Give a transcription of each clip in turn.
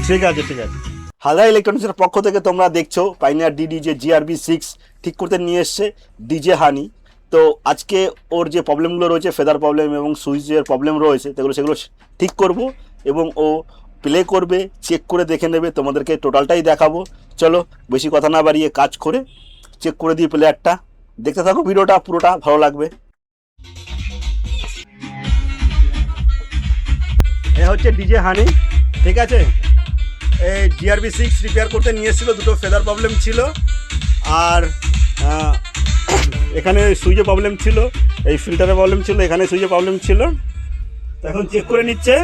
ঠিক আছে ঠিক আছে। হালদা ইলেকট্রনিক্সের পক্ষ থেকে তোমরা দেখছো পাইনিয়ার ডিডি যে GRB6 ঠিক করতে নিয়ে এসছে ডিজে হানি। তো আজকে ওর যে প্রবলেমগুলো রয়েছে, ফেদার প্রবলেম এবং সুইচের প্রবলেম রয়েছে, সেগুলো ঠিক করব এবং ও প্লে করবে, চেক করে দেখে নেবে, তোমাদেরকে টোটালটাই দেখাবো। চলো বেশি কথা না বাড়িয়ে কাজ করে চেক করে দিই প্লেয়ারটা। দেখতে থাকো ভিডিওটা, পুরোটা ভালো লাগবে। এ হচ্ছে ডিজে হানি, ঠিক আছে। এই GRB6 রিপেয়ার করতে নিয়ে এসেছিলো, দুটো ফেদার প্রবলেম ছিল আর এখানে সুইচে প্রবলেম ছিল, এই ফিল্টারে প্রবলেম ছিল, এখানে সুইচে প্রবলেম ছিল। এখন চেক করে নিচ্ছে,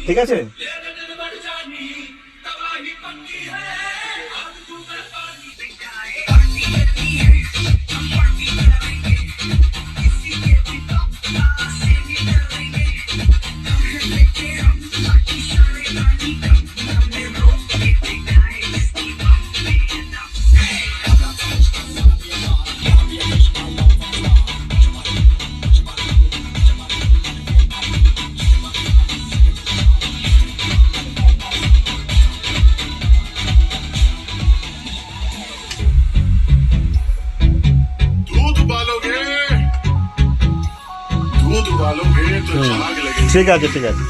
ঠিক আছে। ঠিক আছে ঠিক আছে।